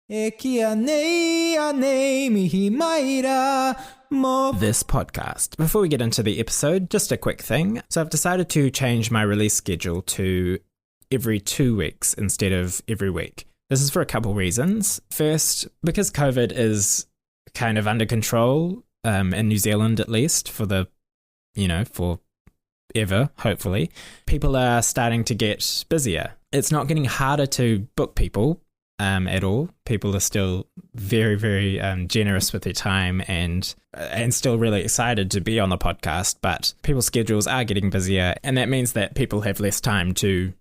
This podcast. Before we get into the episode, just a quick thing. So I've decided to change my release schedule to every 2 weeks instead of every week. This is for a couple reasons. First, because COVID is kind of under control, in New Zealand at least, for ever, hopefully, people are starting to get busier. It's not getting harder to book people at all. People are still very, very generous with their time and still really excited to be on the podcast, but people's schedules are getting busier, and that means that people have less time to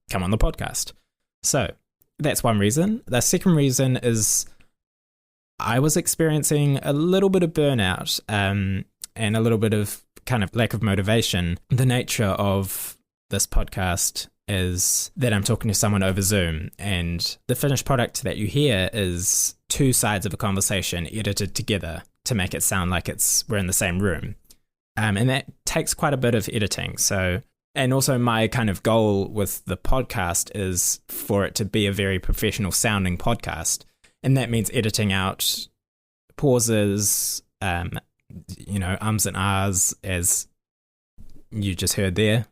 come on the podcast. So that's one reason. The second reason is I was experiencing a little bit of burnout and a little bit of kind of lack of motivation. The nature of this podcast is that I'm talking to someone over Zoom, and the finished product that you hear is two sides of a conversation edited together to make it sound like we're in the same room. And that takes quite a bit of editing. So, and also my kind of goal with the podcast is for it to be a very professional sounding podcast. And that means editing out pauses, ums and ahs, as you just heard there.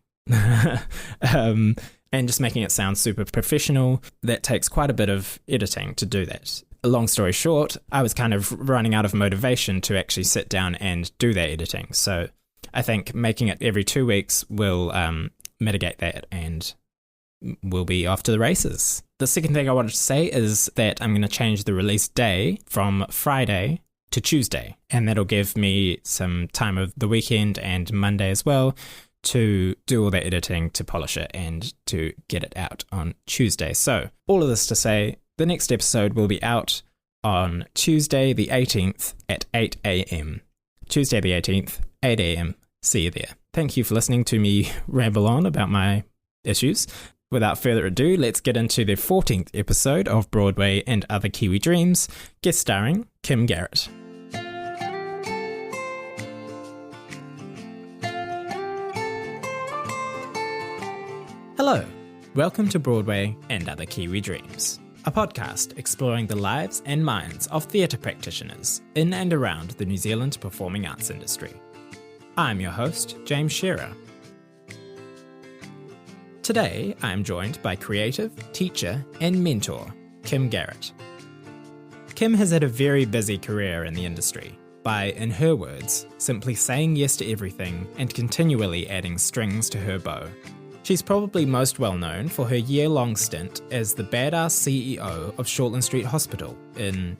And just making it sound super professional. That takes quite a bit of editing to do that. Long story short, I was kind of running out of motivation to actually sit down and do that editing. So I think making it every 2 weeks will mitigate that, and we'll be off to the races. The second thing I wanted to say is that I'm going to change the release day from Friday to Tuesday, and that'll give me some time of the weekend and Monday as well to do all the editing, to polish it, and to get it out on Tuesday. So all of this to say, the next episode will be out on Tuesday the 18th at 8 a.m. Tuesday the 18th, 8 a.m. See you there. Thank you for listening to me ramble on about my issues. Without further ado, let's get into the 14th episode of Broadway and Other Kiwi Dreams, guest starring Kim Garrett. Hello, welcome to Broadway and Other Kiwi Dreams, a podcast exploring the lives and minds of theatre practitioners in and around the New Zealand performing arts industry. I'm your host, James Shera. Today, I am joined by creative, teacher, and mentor, Kim Garrett. Kim has had a very busy career in the industry by, in her words, simply saying yes to everything and continually adding strings to her bow. She's probably most well known for her year-long stint as the badass CEO of Shortland Street Hospital in,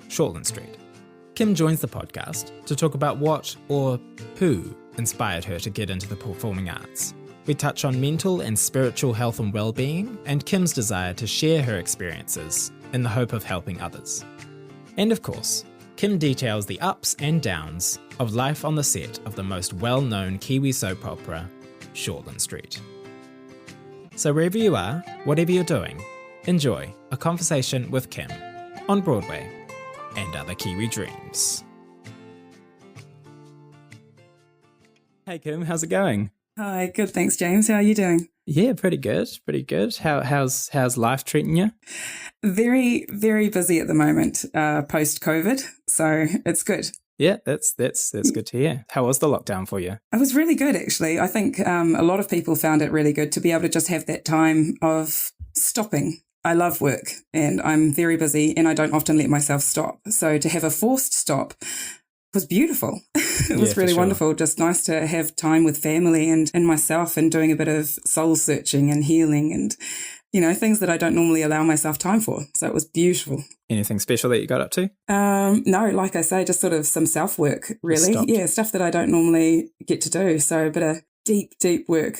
Shortland Street. Kim joins the podcast to talk about what or who inspired her to get into the performing arts. We touch on mental and spiritual health and well-being, and Kim's desire to share her experiences in the hope of helping others. And of course, Kim details the ups and downs of life on the set of the most well-known Kiwi soap opera, Shortland Street. So wherever you are, whatever you're doing, enjoy a conversation with Kim on Broadway and Other Kiwi Dreams. Hey Kim, how's it going? Hi, good, thanks James. How are you doing? Yeah, pretty good. How's life treating you? Very, very busy at the moment, post-COVID, so it's good. Yeah, that's good to hear. How was the lockdown for you? It was really good, actually. I think a lot of people found it really good to be able to just have that time of stopping. I love work and I'm very busy and I don't often let myself stop. So to have a forced stop was beautiful. It was really wonderful. Just nice to have time with family and myself, and doing a bit of soul searching and healing and, things that I don't normally allow myself time for. So it was beautiful. Anything special that you got up to? No, like I say, just sort of some self-work, really. Yeah, stuff that I don't normally get to do. So a bit of deep work,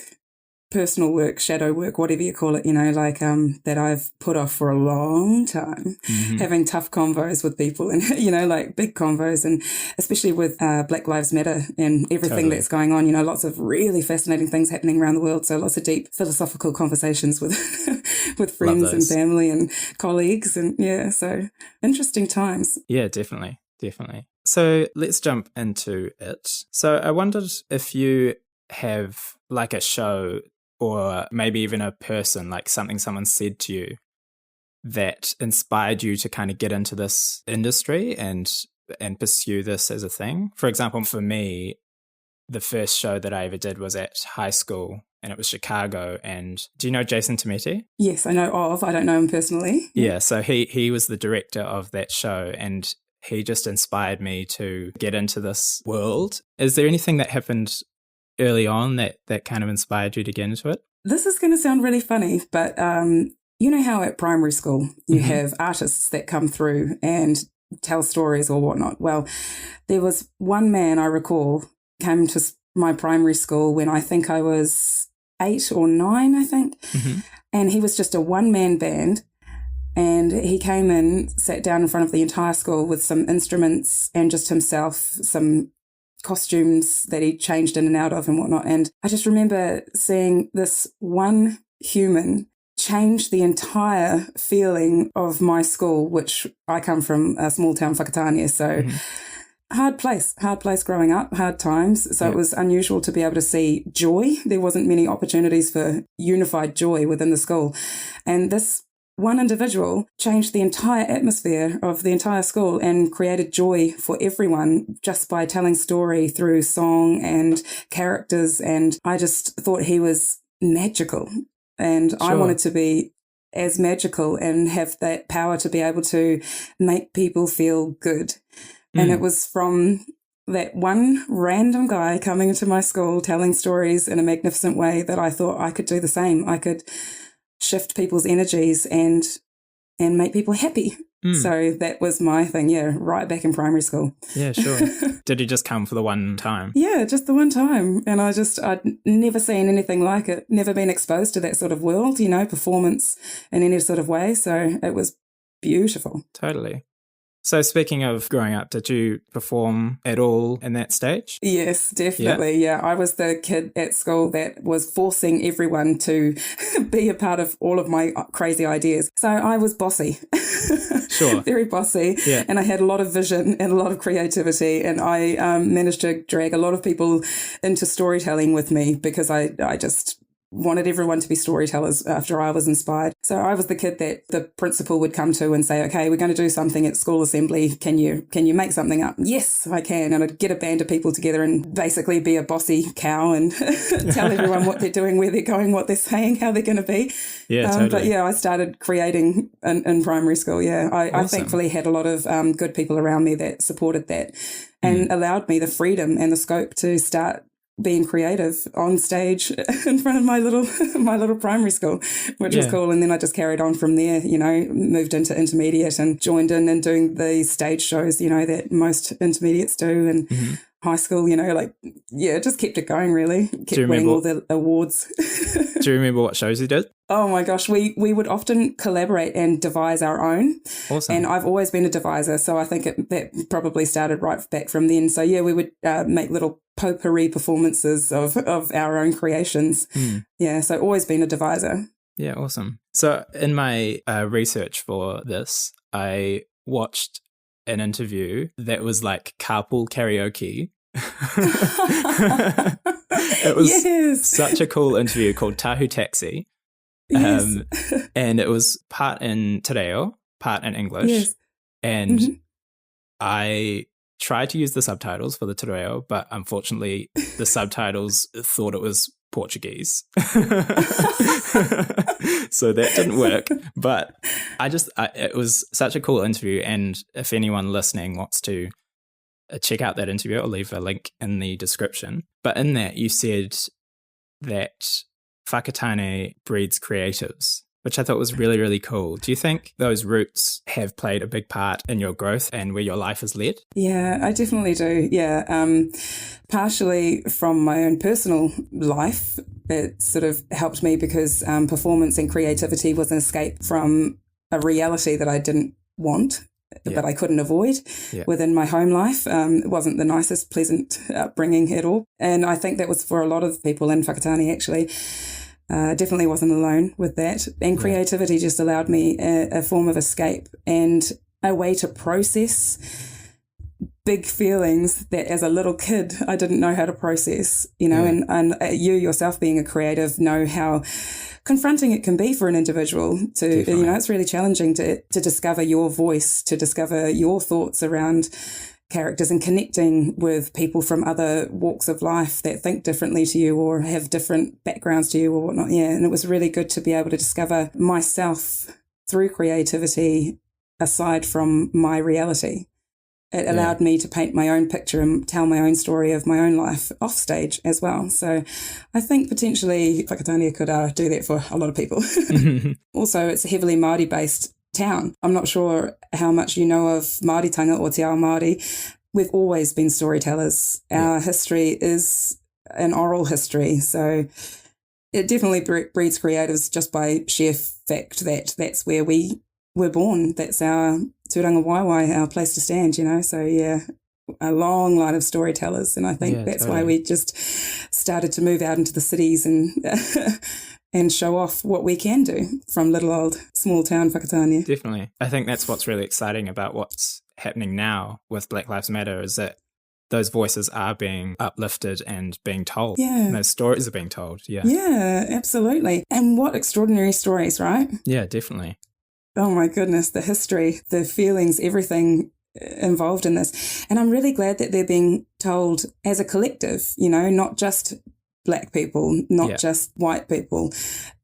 personal work, shadow work, whatever you call it, that I've put off for a long time. Mm-hmm. Having tough convos with people and, big convos, and especially with Black Lives Matter and everything that's going on, lots of really fascinating things happening around the world. So lots of deep philosophical conversations with with friends and family and colleagues. And so interesting times. Yeah, definitely. So let's jump into it. So I wondered if you have like a show or maybe even a person, like something someone said to you that inspired you to kind of get into this industry and pursue this as a thing? For example, for me, the first show that I ever did was at high school, and it was Chicago. And do you know Jason Tometi? Yes, I know of. I don't know him personally. Yeah, so he was the director of that show, and he just inspired me to get into this world. Is there anything that happened early on that kind of inspired you to get into it? This is going to sound really funny, but you know how at primary school you have artists that come through and tell stories or whatnot? Well, there was one man I recall came to my primary school when I think I was 8 or 9, I think. And he was just a one-man band. And he came in, sat down in front of the entire school with some instruments and just himself, some costumes that he changed in and out of and whatnot. And I just remember seeing this one human change the entire feeling of my school, which I come from a small town, Whakatania. So hard place growing up, hard times. So it was unusual to be able to see joy. There wasn't many opportunities for unified joy within the school. And this one individual changed the entire atmosphere of the entire school and created joy for everyone just by telling story through song and characters. And I just thought he was magical. And I wanted to be as magical and have that power to be able to make people feel good. And it was from that one random guy coming into my school telling stories in a magnificent way that I thought I could do the same. I could shift people's energies and make people happy. So that was my thing, right back in primary school. Yeah, sure. Did you just come for the one time? Yeah, just the one time. And I'd never seen anything like it, never been exposed to that sort of world, performance in any sort of way. So it was beautiful. Totally. So speaking of growing up, did you perform at all in that stage? Yes, definitely. Yeah. I was the kid at school that was forcing everyone to be a part of all of my crazy ideas. So I was bossy. Sure. Very bossy. Yeah. And I had a lot of vision and a lot of creativity. And I managed to drag a lot of people into storytelling with me because I just wanted everyone to be storytellers after I was inspired. So I was the kid that the principal would come to and say, okay, we're going to do something at school assembly. Can you make something up? Yes, I can. And I'd get a band of people together and basically be a bossy cow and tell everyone what they're doing, where they're going, what they're saying, how they're going to be. Yeah, totally. But yeah, I started creating in primary school. Yeah, Awesome. I thankfully had a lot of good people around me that supported that and allowed me the freedom and the scope to start being creative on stage in front of my little primary school, which was cool. And then I just carried on from there, moved into intermediate and joined in and doing the stage shows, that most intermediates do. And high school, just kept it going really. Kept winning all the awards. Do you remember what shows you did? Oh my gosh, we would often collaborate and devise our own. Awesome. And I've always been a deviser, so I think that probably started right back from then. So yeah, we would make little potpourri performances of our own creations. Yeah, so always been a deviser. Yeah, awesome. So in my research for this, I watched an interview that was like carpool karaoke. It was such a cool interview called Tahu Taxi. Yes. And it was part in te reo, part in English. Yes. And I tried to use the subtitles for the te reo, but unfortunately the subtitles thought it was Portuguese. So that didn't work. But it was such a cool interview. And if anyone listening wants to check out that interview, I'll leave a link in the description. But in that, you said that whakatane breeds creatives, which I thought was really, really cool. Do you think those roots have played a big part in your growth and where your life has led? Yeah, I definitely do. Yeah. Partially from my own personal life, it sort of helped me because performance and creativity was an escape from a reality that I didn't want. But I couldn't avoid within my home life. It wasn't the nicest, pleasant upbringing at all. And I think that was for a lot of people in Whakatane, actually. Definitely wasn't alone with that. And creativity just allowed me a form of escape and a way to process big feelings that as a little kid I didn't know how to process, and you yourself being a creative know how confronting it can be for an individual to, Definitely. you know, it's really challenging to discover your voice, to discover your thoughts around characters and connecting with people from other walks of life that think differently to you or have different backgrounds to you or whatnot. Yeah. And it was really good to be able to discover myself through creativity aside from my reality. It allowed me to paint my own picture and tell my own story of my own life off stage as well. So I think potentially Whakatania could do that for a lot of people. Also, it's a heavily Māori-based town. I'm not sure how much you know of Māoritanga or Te Ao Māori. We've always been storytellers. Our history is an oral history. So it definitely breeds creatives just by sheer fact that that's where we were born. That's our tūranga waiwai, our place to stand, you know. So, yeah, a long line of storytellers. And I think that's why we just started to move out into the cities and and show off what we can do from little old small town Whakatania. Definitely. I think that's what's really exciting about what's happening now with Black Lives Matter is that those voices are being uplifted and being told. Yeah. Those stories are being told. Yeah. Yeah, absolutely. And what extraordinary stories, right? Yeah, definitely. Oh my goodness, the history, the feelings, everything involved in this. And I'm really glad that they're being told as a collective, you know, not just Black people, not just white people,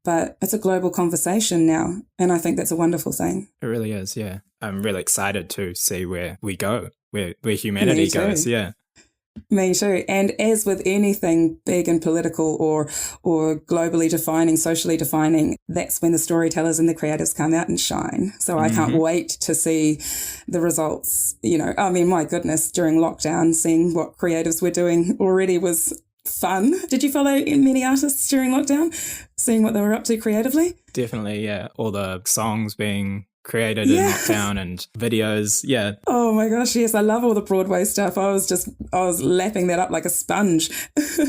but it's a global conversation now. And I think that's a wonderful thing. It really is, yeah. I'm really excited to see where we go, where humanity goes, yeah. Me too. And as with anything big and political or globally defining, socially defining, that's when the storytellers and the creatives come out and shine. So I can't wait to see the results. You know, I mean, my goodness, during lockdown, seeing what creatives were doing already was fun. Did you follow many artists during lockdown, seeing what they were up to creatively? Definitely, yeah. All the songs being created in lockdown and videos, yeah. Oh my gosh, yes, I love all the Broadway stuff. I was lapping that up like a sponge.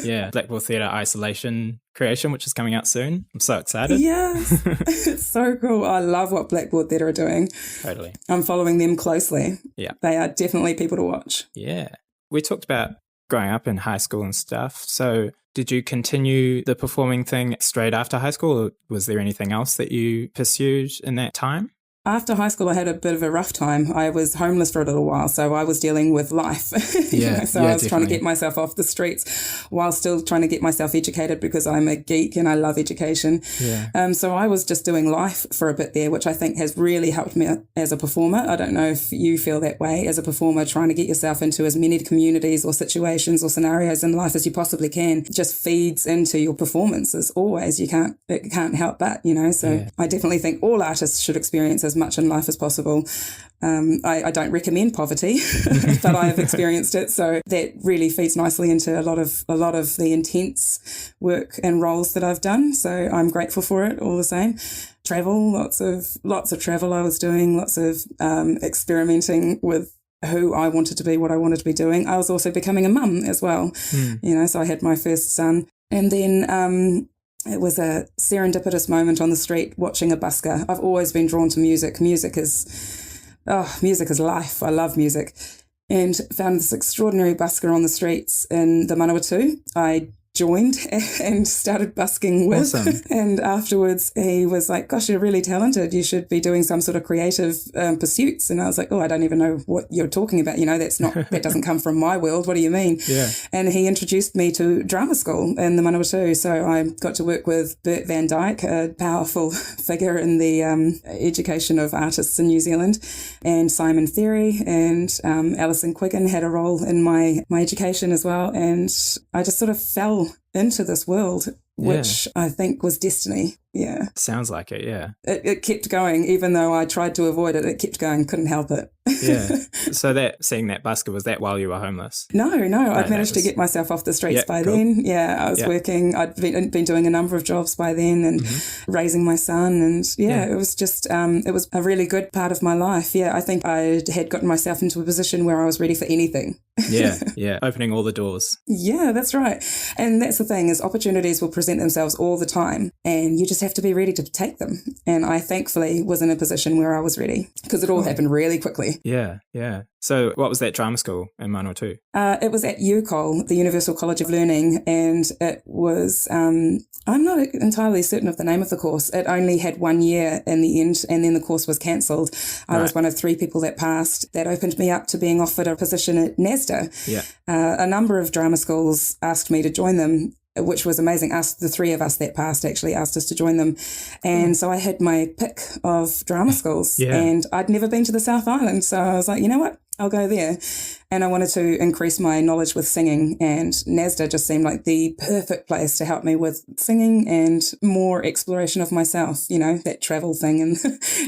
Yeah, Blackpool Theatre Isolation creation, which is coming out soon. I'm so excited. Yes, it's so cool. I love what Blackboard Theatre are doing. Totally. I'm following them closely. Yeah. They are definitely people to watch. Yeah. We talked about growing up in high school and stuff. So did you continue the performing thing straight after high school, or was there anything else that you pursued in that time? After high school, I had a bit of a rough time. I was homeless for a little while, so I was dealing with life. Yeah, so I was trying to get myself off the streets while still trying to get myself educated because I'm a geek and I love education. Yeah. So I was just doing life for a bit there, which I think has really helped me as a performer. I don't know if you feel that way as a performer, trying to get yourself into as many communities or situations or scenarios in life as you possibly can just feeds into your performances always. It can't help but, you know. So I definitely think all artists should experience as much in life as possible. I don't recommend poverty, but I have experienced it. So that really feeds nicely into a lot of the intense work and roles that I've done. So I'm grateful for it all the same. Travel, lots of travel I was doing, lots of experimenting with who I wanted to be, what I wanted to be doing. I was also becoming a mum as well. You know, so I had my first son. And then it was a serendipitous moment on the street watching a busker. I've always been drawn to music. Music is life. I love music. And found this extraordinary busker on the streets in the Manawatu. I joined and started busking with. Awesome. And afterwards he was like, gosh, you're really talented. You should be doing some sort of creative pursuits. And I was like, oh, I don't even know what you're talking about. You know, that doesn't come from my world. What do you mean? Yeah. And he introduced me to drama school in the Manawatu. So I got to work with Bert Van Dyke, a powerful figure in the education of artists in New Zealand, and Simon Theory, and Alison Quiggin had a role in my education as well. And I just sort of fell into this world, which I think was destiny. Yeah. Sounds like it, yeah. It kept going, even though I tried to avoid it. It kept going, couldn't help it. Yeah. So seeing that busker, was that while you were homeless? No, I'd managed to get myself off the streets by then. Yeah, I was working. I'd been doing a number of jobs by then and raising my son. And it was just, it was a really good part of my life. Yeah, I think I had gotten myself into a position where I was ready for anything. Yeah, opening all the doors. Yeah, that's right. And that's the thing, is opportunities will present themselves all the time. And you just have to be ready to take them. And I thankfully was in a position where I was ready because it all happened really quickly. Yeah, yeah. So what was that drama school in Manawatu? It was at UCOL, the Universal College of Learning, and it was, I'm not entirely certain of the name of the course. It only had 1 year in the end, and then the course was cancelled. I was one of 3 people that passed. That opened me up to being offered a position at NASDA. Yeah. A number of drama schools asked me to join them, which was amazing. The 3 of us that passed actually asked us to join them. And so I had my pick of drama schools, and I'd never been to the South Island. So I was like, you know what? I'll go there. And I wanted to increase my knowledge with singing, and NASDA just seemed like the perfect place to help me with singing and more exploration of myself, you know, that travel thing and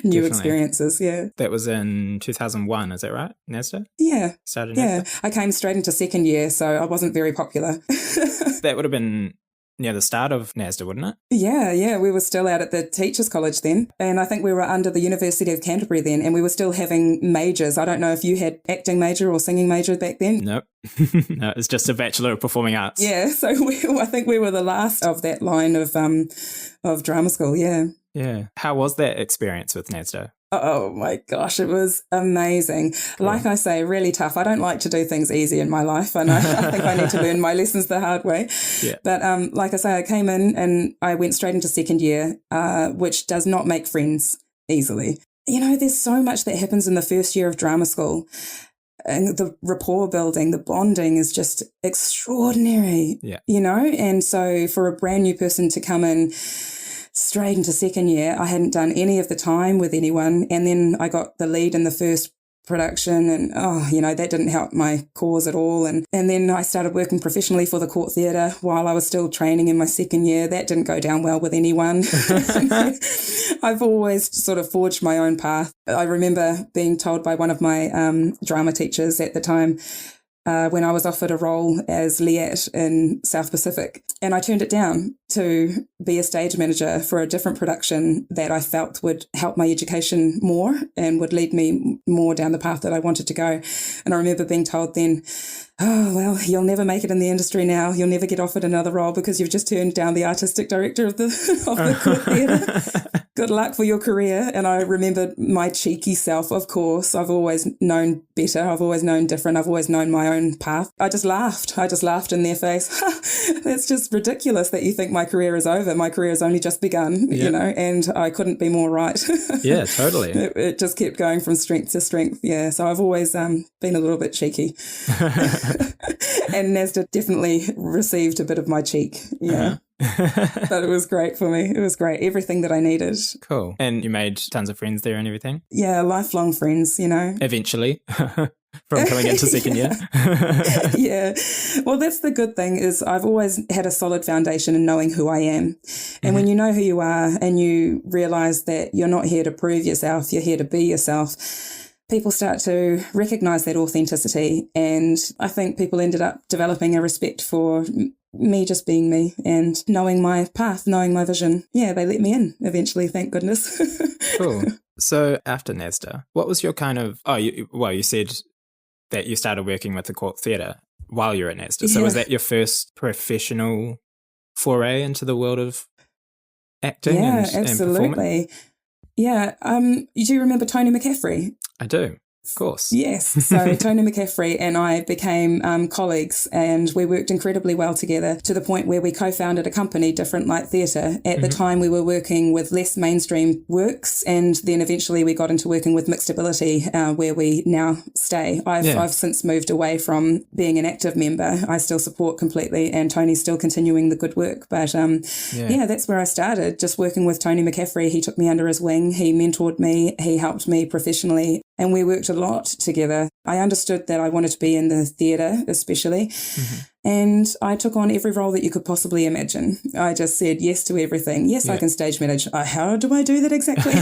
new experiences. Yeah. That was in 2001, is that right? NASDA? Yeah. Started NASDA? Yeah. I came straight into second year, so I wasn't very popular. That would have been near the start of NASDA, wouldn't it? Yeah. We were still out at the Teachers College then. And I think we were under the University of Canterbury then, and we were still having majors. I don't know if you had acting major or singing major back then. Nope. No, it's just a Bachelor of Performing Arts. Yeah, so I think we were the last of that line of drama school, yeah. Yeah. How was that experience with NASDA? Oh my gosh, it was amazing. Cool. Like I say, really tough. I don't like to do things easy in my life, and I think I need to learn my lessons the hard way. Yeah. But like I say, I came in and I went straight into second year, which does not make friends easily. You know, there's so much that happens in the first year of drama school. And the rapport building, the bonding is just extraordinary, you know? And so for a brand new person to come in straight into second year, I hadn't done any of the time with anyone. And then I got the lead in the first production, and that didn't help my cause at all. And then I started working professionally for the Court Theatre while I was still training in my second year. That didn't go down well with anyone. I've always sort of forged my own path. I remember being told by one of my drama teachers at the time, when I was offered a role as Liat in South Pacific, and I turned it down to be a stage manager for a different production that I felt would help my education more and would lead me more down the path that I wanted to go. And I remember being told then, oh, well, you'll never make it in the industry now. You'll never get offered another role because you've just turned down the artistic director of the Court Theatre. Good luck for your career. And I remember my cheeky self, of course. I've always known better. I've always known different. I've always known my own path. I just laughed. In their face. That's just ridiculous that you think my career is over. My career has only just begun, you know, and I couldn't be more right. Yeah, totally. It just kept going from strength to strength. Yeah. So I've always been a little bit cheeky. And NASDA definitely received a bit of my cheek. Yeah. But it was great for me. It was great. Everything that I needed. Cool. And you made tons of friends there and everything? Yeah, lifelong friends, you know. Eventually. From coming into second year. Yeah. Well, that's the good thing is I've always had a solid foundation in knowing who I am. And when you know who you are and you realise that you're not here to prove yourself, you're here to be yourself, people start to recognise that authenticity. And I think people ended up developing a respect for me just being me and knowing my path, knowing my vision. Yeah, they let me in eventually, thank goodness. Cool. So after NASDA, what was your kind of, you said that you started working with the Court Theatre while you were at NASDA. So was that your first professional foray into the world of acting and absolutely. And yeah. Do you remember Tony McCaffrey? I do. Of course. Yes. So Tony McCaffrey and I became colleagues, and we worked incredibly well together to the point where we co-founded a company, Different Light Theatre. At the time, we were working with less mainstream works, and then eventually we got into working with mixed ability, where we now stay. I've since moved away from being an active member. I still support completely, and Tony's still continuing the good work. But that's where I started, just working with Tony McCaffrey. He took me under his wing. He mentored me. He helped me professionally. And we worked a lot together. I understood that I wanted to be in the theatre, especially. And I took on every role that you could possibly imagine. I just said yes to everything. Yes, I can stage manage. How do I do that exactly?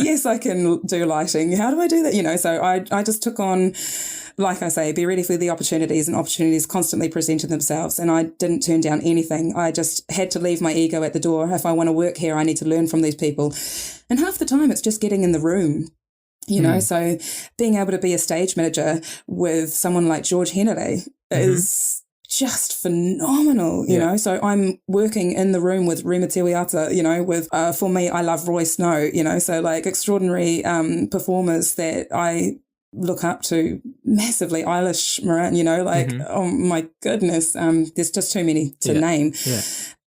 Yes, I can do lighting. How do I do that? You know, so I just took on, like I say, be ready for the opportunities, and opportunities constantly presented themselves. And I didn't turn down anything. I just had to leave my ego at the door. If I want to work here, I need to learn from these people. And half the time it's just getting in the room. You know, so being able to be a stage manager with someone like George Henry is just phenomenal, you know. So I'm working in the room with Rima Tewiata, you know, with, for me, I love Roy Snow, you know, so like extraordinary performers that I look up to massively. Eilish Moran, you know, like, oh my goodness, there's just too many to name. Yeah.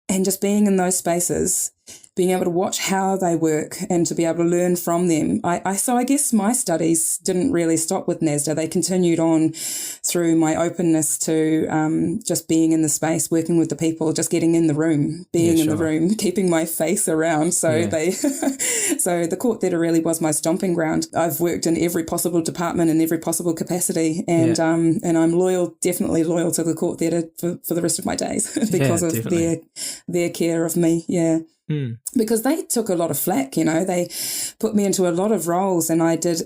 And just being in those spaces, being able to watch how they work and to be able to learn from them. So I guess my studies didn't really stop with NASDA. They continued on through my openness to just being in the space, working with the people, just getting in the room, being in the room, keeping my face around. So so the court theatre really was my stomping ground. I've worked in every possible department in every possible capacity, and I'm definitely loyal to the court theatre for the rest of my days because of their care of me. Yeah. Because they took a lot of flack, you know, they put me into a lot of roles, and I did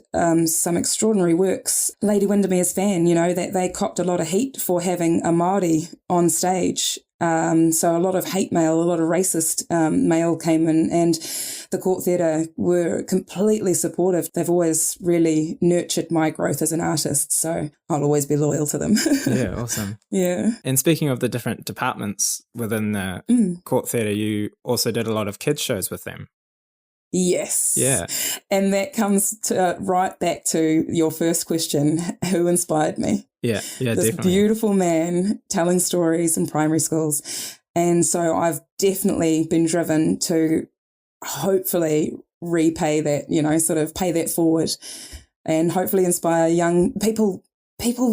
some extraordinary works. Lady Windermere's Fan, you know, that they copped a lot of heat for having a Māori on stage. So a lot of hate mail, a lot of racist mail came in, and the court theatre were completely supportive. They've always really nurtured my growth as an artist, so I'll always be loyal to them. Yeah, awesome. Yeah. And speaking of the different departments within the court theatre, you also did a lot of kids shows with them. Yes. Yeah. And that comes right back to your first question, who inspired me? Yeah, this definitely. Beautiful man telling stories in primary schools. And so I've definitely been driven to hopefully repay that, you know, sort of pay that forward, and hopefully inspire young people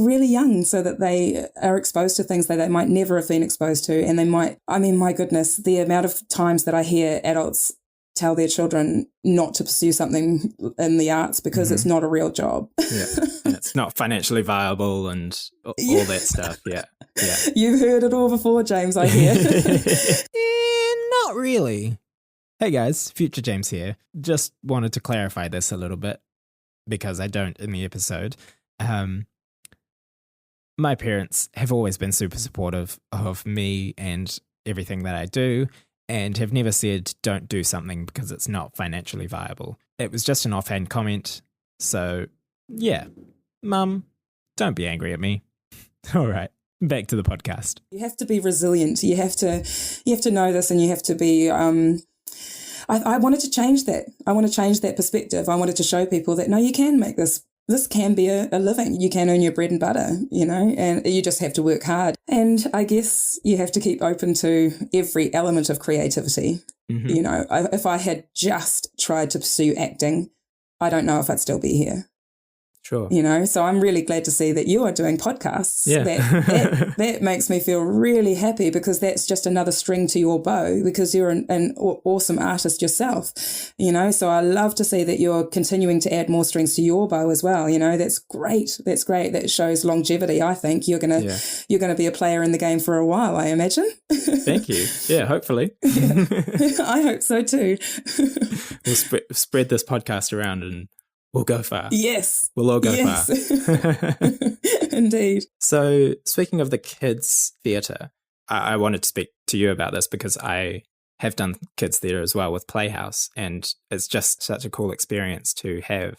really young, so that they are exposed to things that they might never have been exposed to. And they might, I mean, my goodness, the amount of times that I hear adults tell their children not to pursue something in the arts because it's not a real job. Yeah, and it's not financially viable and all that stuff. Yeah. You've heard it all before, James, I hear. Not really. Hey guys, Future James here. Just wanted to clarify this a little bit, because I don't in the episode. My parents have always been super supportive of me and everything that I do, and have never said don't do something because it's not financially viable. It was just an offhand comment. So, yeah, Mum, don't be angry at me. All right, back to the podcast. You have to be resilient. You have to know this, and you have to be... I wanted to change that. I want to change that perspective. I wanted to show people that, no, you can make this. This can be a living. You can earn your bread and butter, you know, and you just have to work hard. And I guess you have to keep open to every element of creativity. You know, if I had just tried to pursue acting, I don't know if I'd still be here. Sure. You know, so I'm really glad to see that you are doing podcasts. Yeah. That makes me feel really happy, because that's just another string to your bow, because you're an awesome artist yourself, you know. So I love to see that you're continuing to add more strings to your bow as well. You know, that's great. That's great. That shows longevity. I think you're gonna be a player in the game for a while, I imagine. Thank you. Yeah, hopefully. I hope so too. We'll spread this podcast around and we'll go far. Yes. We'll all go far. Indeed. So, speaking of the kids' theatre, I wanted to speak to you about this, because I have done kids' theatre as well with Playhouse, and it's just such a cool experience to have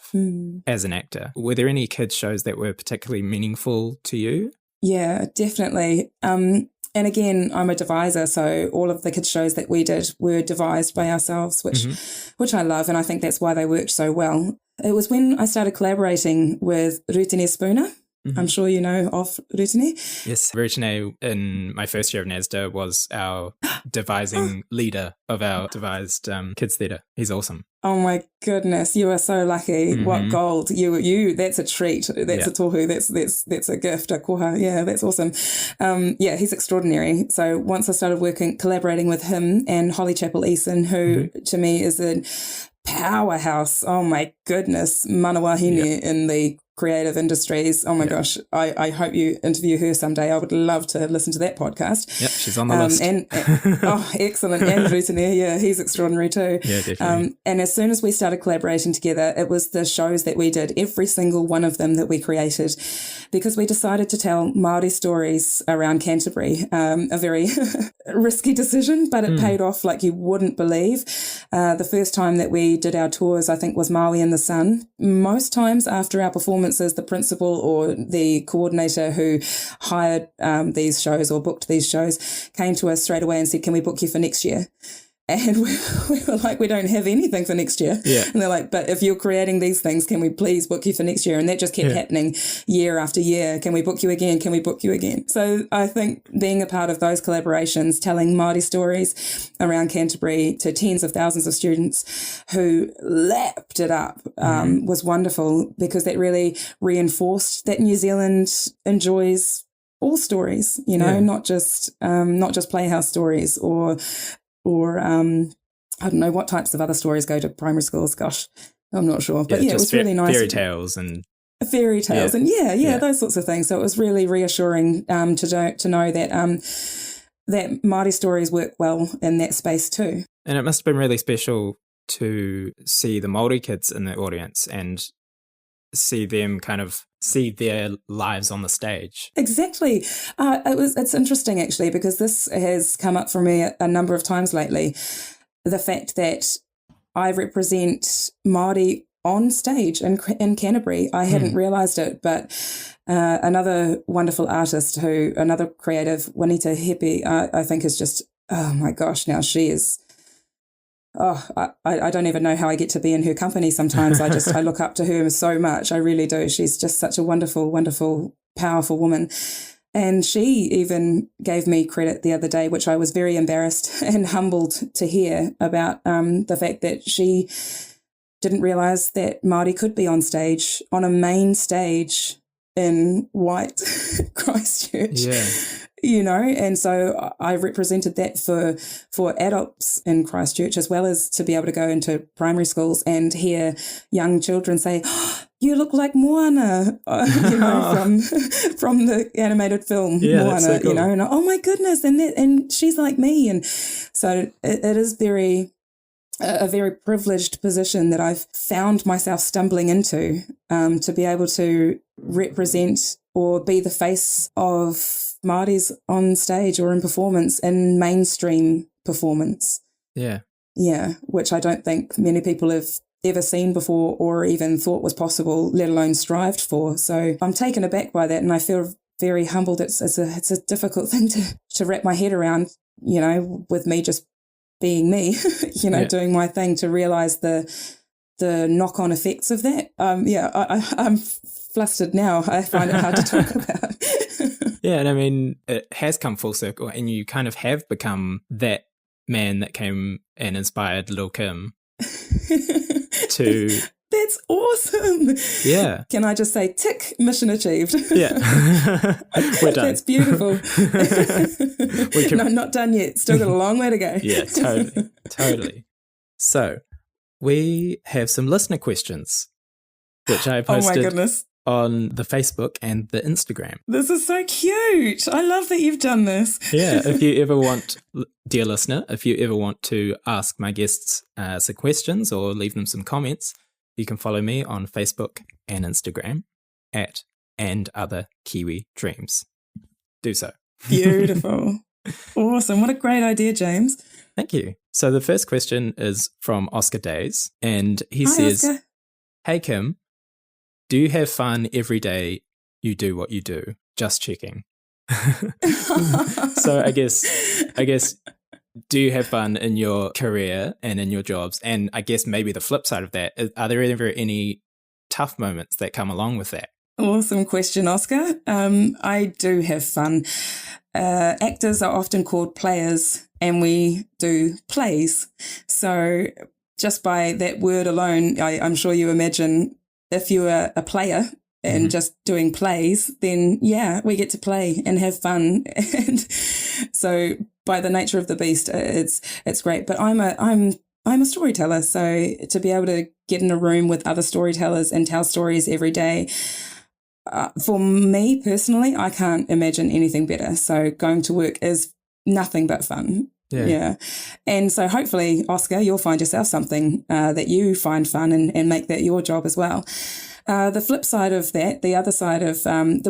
as an actor. Were there any kids' shows that were particularly meaningful to you? Yeah, definitely. And again, I'm a deviser, so all of the kids' shows that we did were devised by ourselves, which I love, and I think that's why they worked so well. It was when I started collaborating with Rutene Spooner. I'm sure you know of Rutene. Yes, Rutene in my first year of NASDA was our devising leader of our devised kids theatre. He's awesome. Oh my goodness, you are so lucky. What gold. You that's a treat. That's a tohu. That's a gift, a koha. Yeah, that's awesome. Yeah, he's extraordinary. So once I started collaborating with him and Holly Chapel Eason, who to me is a powerhouse. Oh my goodness, manawahine in the creative industries. Oh my gosh, I hope you interview her someday. I would love to listen to that podcast. Yep, she's on the list. And excellent. And Rutene, he's extraordinary too. Yeah, definitely. And as soon as we started collaborating together, it was the shows that we did, every single one of them that we created, because we decided to tell Māori stories around Canterbury. A very risky decision, but it paid off like you wouldn't believe. The first time that we did our tours, I think, was Maui in the Sun. Most times after our performance, performances, the principal or the coordinator who hired these shows or booked these shows came to us straight away and said, can we book you for next year? And we were like, we don't have anything for next year. Yeah. And they're like, but if you're creating these things, can we please book you for next year? And that just kept happening year after year. Can we book you again? Can we book you again? So I think being a part of those collaborations, telling Māori stories around Canterbury to tens of thousands of students who lapped it up was wonderful, because that really reinforced that New Zealand enjoys all stories, you know, not just Playhouse stories or I don't know what types of other stories go to primary schools. Gosh, I'm not sure. But it was really nice. Fairy tales and those sorts of things. So it was really reassuring to know that that Māori stories work well in that space too. And it must have been really special to see the Māori kids in the audience and see them kind of see their lives on the stage. Exactly. It's interesting actually, because this has come up for me a number of times lately. The fact that I represent Māori on stage in Canterbury. I hadn't realised it, but another wonderful artist another creative, Juanita Hepe, I think is just, oh my gosh, now she is... I don't even know how I get to be in her company sometimes. I look up to her so much. I really do. She's just such a wonderful, wonderful, powerful woman. And she even gave me credit the other day, which I was very embarrassed and humbled to hear, about the fact that she didn't realise that Māori could be on stage, on a main stage in white Christchurch. Yeah. You know, and so I represented that for adults in Christchurch, as well as to be able to go into primary schools and hear young children say, oh, you look like Moana, you know, from the animated film Moana, so cool. You know, and oh my goodness, and she's like me. And so it is a very privileged position that I've found myself stumbling into, to be able to represent or be the face of Māoris on stage or in performance, in mainstream performance. Yeah. Yeah, which I don't think many people have ever seen before or even thought was possible, let alone strived for. So I'm taken aback by that, and I feel very humbled. It's a difficult thing to wrap my head around, you know, with me just being me, you know, doing my thing, to realise the knock-on effects of that. I'm flustered now. I find it hard to talk about. Yeah, and I mean, it has come full circle, and you kind of have become that man that came and inspired Lil' Kim to... That's awesome. Yeah. Can I just say, tick, mission achieved. Yeah. We're done. That's beautiful. No, not done yet. Still got a long way to go. Yeah, totally. So, we have some listener questions, which I posted. Oh my goodness. On the Facebook and the Instagram. This is so cute. I love that you've done this. Yeah, if you ever want, dear listener, if you ever want to ask my guests some questions or leave them some comments, you can follow me on Facebook and Instagram at And Other Kiwi Dreams. Do so. Beautiful. Awesome. What a great idea, James. Thank you. So the first question is from Oscar Days, and he says, Oscar. Hey Kim, do you have fun every day you do what you do? Just checking. So I guess, do you have fun in your career and in your jobs? And I guess maybe the flip side of that, are there ever any tough moments that come along with that? Awesome question, Oscar. I do have fun. Actors are often called players, and we do plays. So just by that word alone, I'm sure you imagine, if you are a player and just doing plays, then yeah, we get to play and have fun. And so by the nature of the beast, it's great. But I'm a storyteller, so to be able to get in a room with other storytellers and tell stories every day, for me personally, I can't imagine anything better. So going to work is nothing but fun. Yeah. And so hopefully, Oscar, you'll find yourself something that you find fun and make that your job as well. The flip side of that, the other side of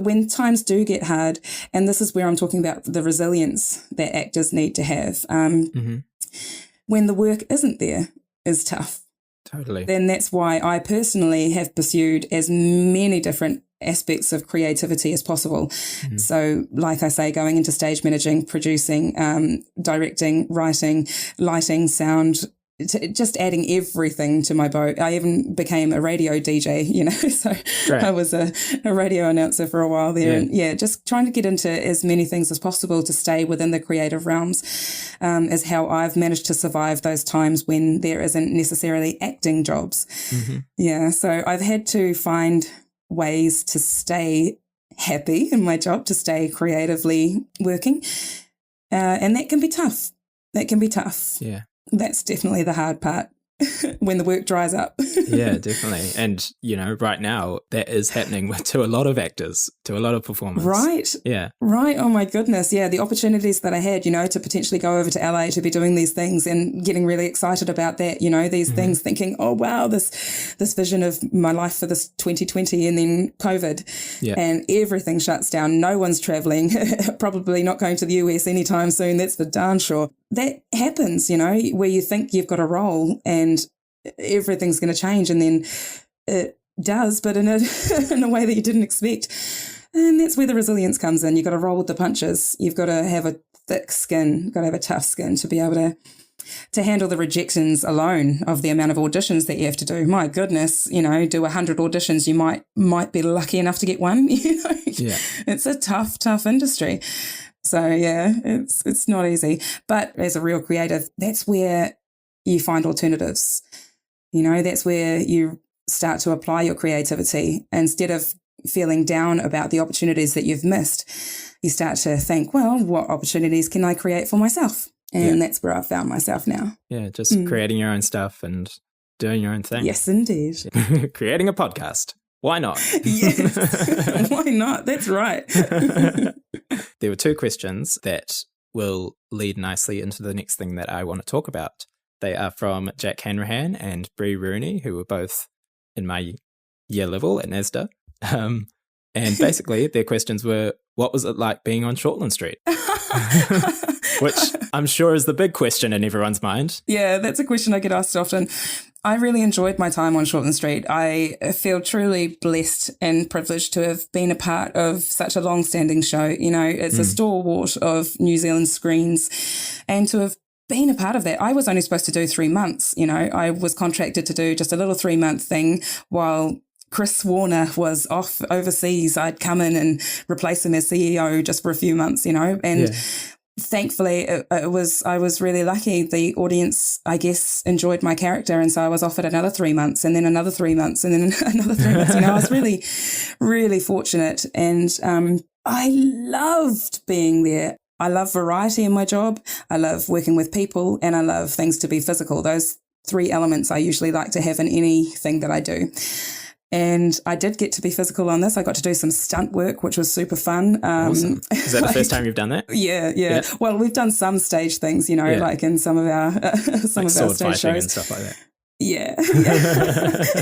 when times do get hard, and this is where I'm talking about the resilience that actors need to have. When the work isn't there is tough. Totally. Then that's why I personally have pursued as many different aspects of creativity as possible. Mm-hmm. So like I say, going into stage managing, producing, directing, writing, lighting, sound, just adding everything to my boat. I even became a radio DJ, so Great. I was a radio announcer for a while there. And just trying to get into as many things as possible to stay within the creative realms is how I've managed to survive those times when there isn't necessarily acting jobs. Mm-hmm. Yeah, so I've had to find ways to stay happy in my job, to stay creatively working. And that can be tough. Yeah. That's definitely the hard part when the work dries up. Yeah, definitely. And, right now that is happening to a lot of actors, to a lot of performers. Right. Yeah. Right. Oh, my goodness. Yeah. The opportunities that I had, to potentially go over to LA to be doing these things and getting really excited about that, these mm-hmm. things, thinking, oh, wow, this vision of my life for this 2020 and then COVID and everything shuts down. No one's traveling, probably not going to the US anytime soon. That's for darn sure. That happens, where you think you've got a role and everything's going to change, and then it does, but in a way that you didn't expect. And that's where the resilience comes in. You've got to roll with the punches. You've got to have a thick skin. You've got to have a tough skin to be able to handle the rejections alone of the amount of auditions that you have to do. My goodness, do 100 auditions, you might be lucky enough to get one. Yeah. It's a tough industry. So yeah, it's not easy. But as a real creative, that's where you find alternatives. That's where you start to apply your creativity. Instead of feeling down about the opportunities that you've missed, you start to think, well, what opportunities can I create for myself? And that's where I've found myself now. Yeah, just creating your own stuff and doing your own thing. Yes, indeed. Creating a podcast. Why not? Yes, why not? That's right. There were two questions that will lead nicely into the next thing that I want to talk about. They are from Jack Hanrahan and Bree Rooney, who were both in my year level at NASDA. And basically their questions were, what was it like being on Shortland Street? Which I'm sure is the big question in everyone's mind. Yeah, that's a question I get asked often. I really enjoyed my time on Shortland Street. I feel truly blessed and privileged to have been a part of such a long-standing show. It's a stalwart of New Zealand screens, and to have been a part of that. I was only supposed to do 3 months. I was contracted to do just a little 3-month thing while Chris Warner was off overseas. I'd come in and replace him as CEO just for a few months, and thankfully I was really lucky. The audience, I guess, enjoyed my character, and so I was offered another 3 months and then another 3 months and then another 3 months. I was really, really fortunate, and I loved being there. I love variety in my job. I love working with people, and I love things to be physical. Those 3 elements I usually like to have in anything that I do. And I did get to be physical on this. I got to do some stunt work, which was super fun. Awesome. Is that the first time you've done that? Yeah. Well, we've done some stage things, like in some of our some like of our stage shows and stuff like that. Yeah.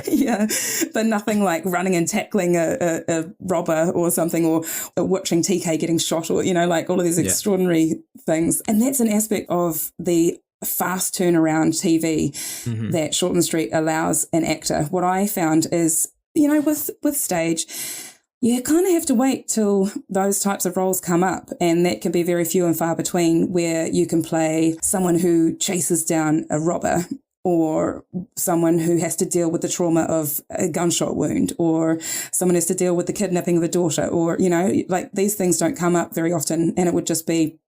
Yeah. But nothing like running and tackling a robber or something, or watching TK getting shot, or, like all of these extraordinary things. And that's an aspect of the fast turnaround TV that Shortland Street allows an actor. What I found is, with stage, you kind of have to wait till those types of roles come up, and that can be very few and far between, where you can play someone who chases down a robber, or someone who has to deal with the trauma of a gunshot wound, or someone has to deal with the kidnapping of a daughter, or, like these things don't come up very often, and it would just be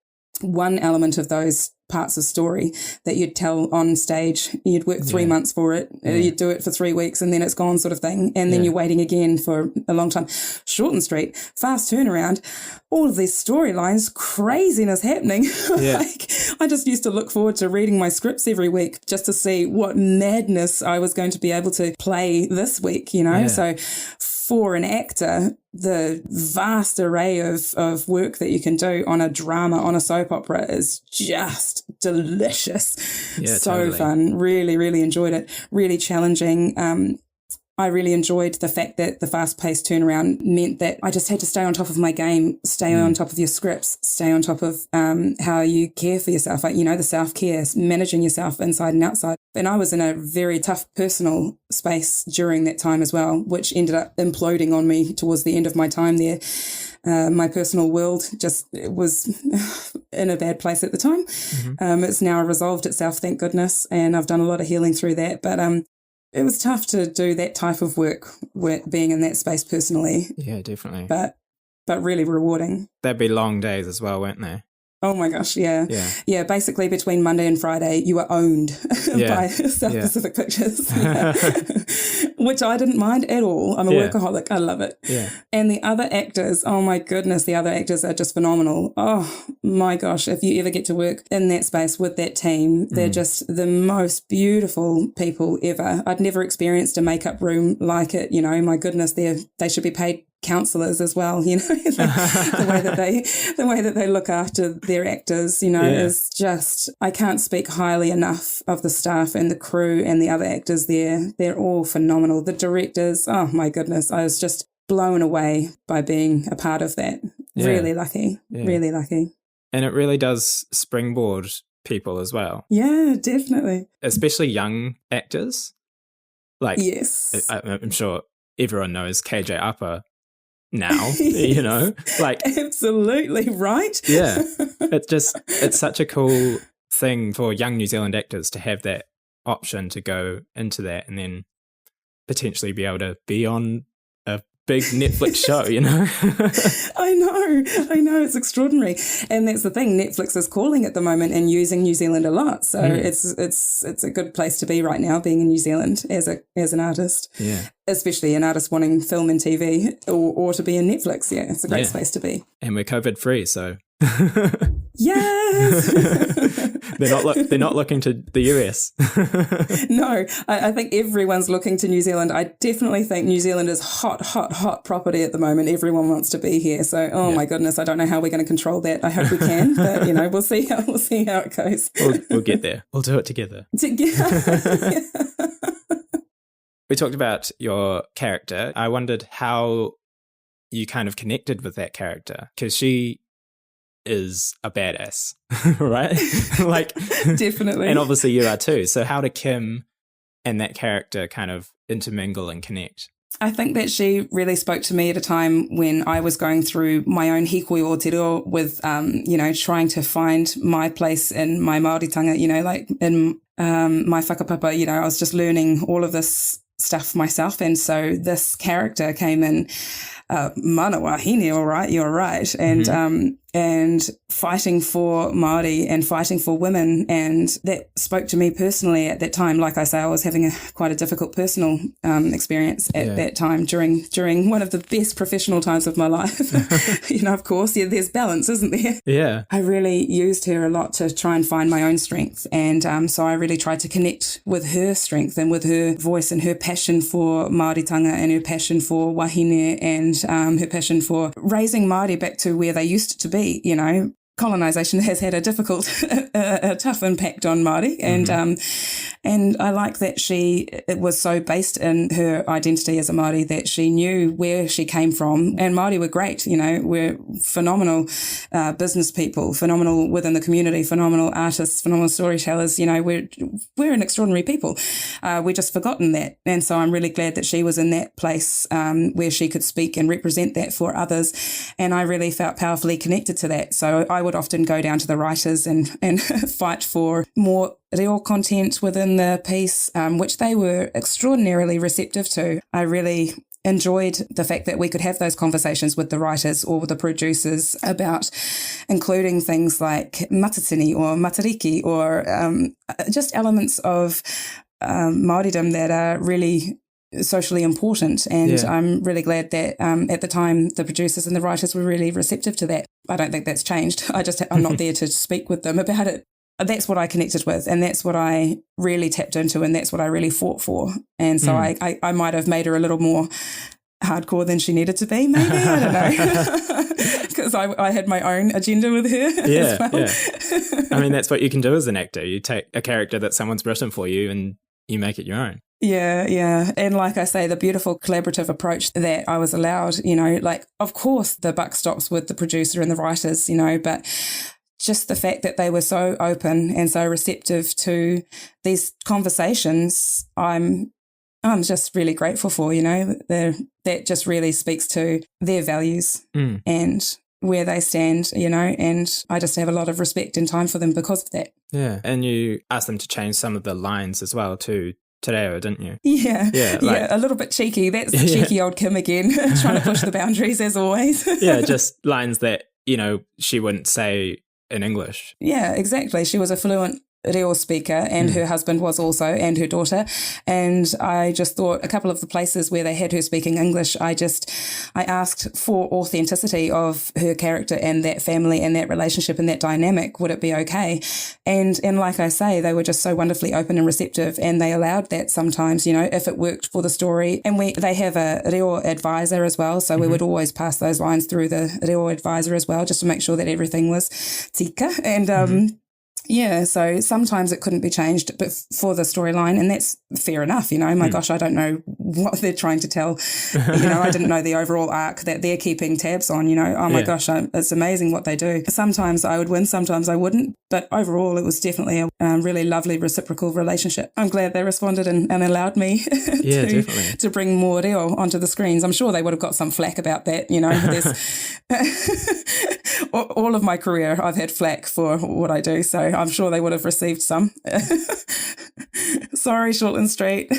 one element of those parts of story that you'd tell on stage. You'd work 3 months for it. You'd do it for 3 weeks and then it's gone, sort of thing. And then you're waiting again for a long time. Shortland Street, fast turnaround, all of these storylines, craziness happening. Like, I just used to look forward to reading my scripts every week just to see what madness I was going to be able to play this week, So for an actor, the vast array of work that you can do on a drama, on a soap opera is just delicious. Yeah, so totally. Fun. Really, really enjoyed it. Really challenging. I really enjoyed the fact that the fast-paced turnaround meant that I just had to stay on top of my game, stay on top of your scripts, stay on top of how you care for yourself, like, the self-care, managing yourself inside and outside. And I was in a very tough personal space during that time as well, which ended up imploding on me towards the end of my time there. My personal world just was in a bad place at the time. It's now resolved itself, thank goodness, and I've done a lot of healing through that. But it was tough to do that type of work, being in that space personally. Yeah, definitely. But really rewarding. There'd be long days as well, weren't they? Oh my gosh, yeah. Yeah, basically between Monday and Friday, you were owned by South Pacific Pictures, which I didn't mind at all. I'm a workaholic. I love it. Yeah. And the other actors, oh my goodness, the other actors are just phenomenal. Oh my gosh, if you ever get to work in that space with that team, they're just the most beautiful people ever. I'd never experienced a makeup room like it. My goodness, they should be paid counsellors as well, the way that they look after their actors, is just, I can't speak highly enough of the staff and the crew and the other actors there. They're all phenomenal. The directors, oh my goodness, I was just blown away by being a part of that. Really lucky. And it really does springboard people as well. Yeah, definitely. Especially young actors. Like, yes. I'm sure everyone knows KJ Upper now, like absolutely right. Yeah, it's such a cool thing for young New Zealand actors to have that option to go into that and then potentially be able to be on a big Netflix show, I know, it's extraordinary. And that's the thing, Netflix is calling at the moment and using New Zealand a lot. So it's a good place to be right now, being in New Zealand as an artist. Yeah. Especially an artist wanting film and TV or to be in Netflix. Yeah, it's a great space to be. And we're COVID free, so yes. They're not looking to the US. No, I think everyone's looking to New Zealand. I definitely think New Zealand is hot property at the moment. Everyone wants to be here. So, my goodness, I don't know how we're going to control that. I hope we can, but we'll see how it goes. We'll get there. We'll do it together. We talked about your character. I wondered how you kind of connected with that character, because she is a badass, right? Like, definitely. And obviously you are too. So how did Kim and that character kind of intermingle and connect? I think that she really spoke to me at a time when I was going through my own hikoi o te reo with, trying to find my place in my Māoritanga, like in my whakapapa, I was just learning all of this stuff myself. And so this character came in, mana wahine, all right, you're right. And fighting for Māori and fighting for women. And that spoke to me personally at that time. Like I say, I was having quite a difficult personal experience at that time during one of the best professional times of my life. Of course, there's balance, isn't there? Yeah. I really used her a lot to try and find my own strength. And so I really tried to connect with her strength and with her voice and her passion for Māoritanga and her passion for wahine and her passion for raising Māori back to where they used to be. Colonisation has had a difficult, a tough impact on Māori, and I like that it was so based in her identity as a Māori that she knew where she came from. And Māori were great, we're phenomenal business people, phenomenal within the community, phenomenal artists, phenomenal storytellers. We're an extraordinary people. We're just forgotten that, and so I'm really glad that she was in that place where she could speak and represent that for others. And I really felt powerfully connected to that. So I would often go down to the writers and fight for more reo content within the piece, which they were extraordinarily receptive to. I really enjoyed the fact that we could have those conversations with the writers or with the producers about including things like matatini or matariki or just elements of Māoridom that are really socially important. And I'm really glad that at the time the producers and the writers were really receptive to that. I don't think that's changed. I'm not there to speak with them about it. That's what I connected with, and that's what I really tapped into, and that's what I really fought for. And so I might have made her a little more hardcore than she needed to be, maybe. I don't know. Because I had my own agenda with her. Yeah. I mean, that's what you can do as an actor. You take a character that someone's written for you and you make it your own. Yeah, yeah. And like I say, the beautiful collaborative approach that I was allowed, you know, like, of course, the buck stops with the producer and the writers, you know, but just the fact that they were so open and so receptive to these conversations, I'm just really grateful for, you know, that just really speaks to their values and where they stand, you know, and I just have a lot of respect and time for them because of that. Yeah. And you asked them to change some of the lines as well too. Today, didn't you? Yeah, a little bit cheeky. That's cheeky old Kim again, trying to push the boundaries as always. Yeah, just lines that, you know, she wouldn't say in English. Yeah, exactly. She was a fluent reo speaker and her husband was also, and her daughter. And I just thought a couple of the places where they had her speaking English, I asked for authenticity of her character and that family and that relationship and that dynamic. Would it be okay? And like I say, they were just so wonderfully open and receptive, and they allowed that sometimes, you know, if it worked for the story. And they have a reo advisor as well. So we would always pass those lines through the reo advisor as well, just to make sure that everything was tika. And yeah, so sometimes it couldn't be changed, but for the storyline, and that's fair enough, you know. My gosh, I don't know what they're trying to tell. You know, I didn't know the overall arc that they're keeping tabs on, you know. Oh my gosh, it's amazing what they do. Sometimes I would win, sometimes I wouldn't, but overall it was definitely a really lovely reciprocal relationship. I'm glad they responded and allowed me to bring more reo onto the screens. I'm sure they would have got some flack about that, you know. All of my career I've had flack for what I do, so I'm sure they would have received some. Sorry, Shortland Street.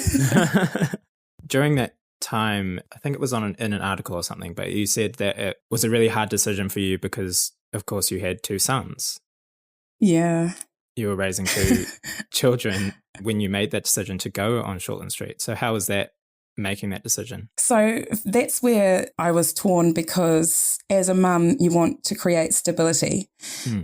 During that time, I think it was in an article or something, but you said that it was a really hard decision for you because, of course, you had 2 sons. Yeah. You were raising 2 children when you made that decision to go on Shortland Street. So how was that, making that decision? So that's where I was torn, because as a mum, you want to create stability.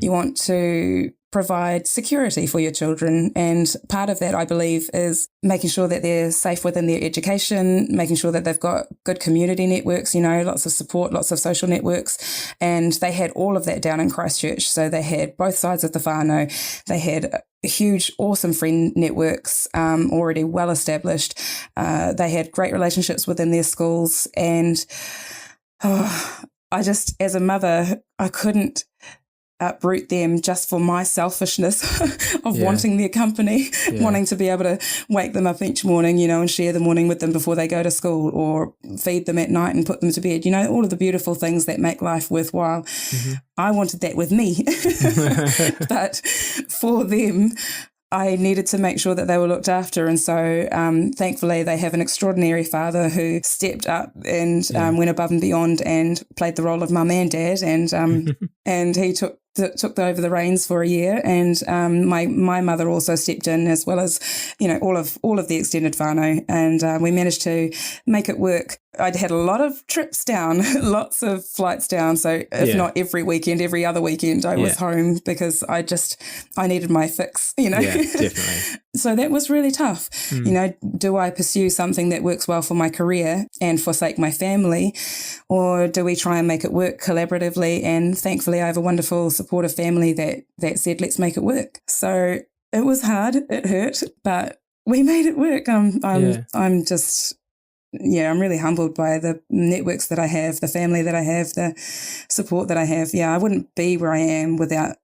You want to provide security for your children. And part of that, I believe, is making sure that they're safe within their education, making sure that they've got good community networks, you know, lots of support, lots of social networks. And they had all of that down in Christchurch. So they had both sides of the whānau. They had huge, awesome friend networks, already well established. They had great relationships within their schools. And I just, as a mother, I couldn't uproot them just for my selfishness of wanting their company, wanting to be able to wake them up each morning, you know, and share the morning with them before they go to school, or feed them at night and put them to bed, you know, all of the beautiful things that make life worthwhile. I wanted that with me. But for them, I needed to make sure that they were looked after. And so thankfully they have an extraordinary father who stepped up and went above and beyond and played the role of mum and dad. And and he took over the reins for a year. And my mother also stepped in, as well as, you know, all of the extended whānau. And we managed to make it work. I'd had a lot of trips down, lots of flights down. So if not every weekend, every other weekend I was home, because I needed my fix, you know. Yeah, definitely. So that was really tough. You know, do I pursue something that works well for my career and forsake my family, or do we try and make it work collaboratively? And thankfully I have a wonderful supportive family that said, let's make it work. So it was hard, it hurt, but we made it work. I'm just... yeah, I'm really humbled by the networks that I have, the family that I have, the support that I have. Yeah, I wouldn't be where I am without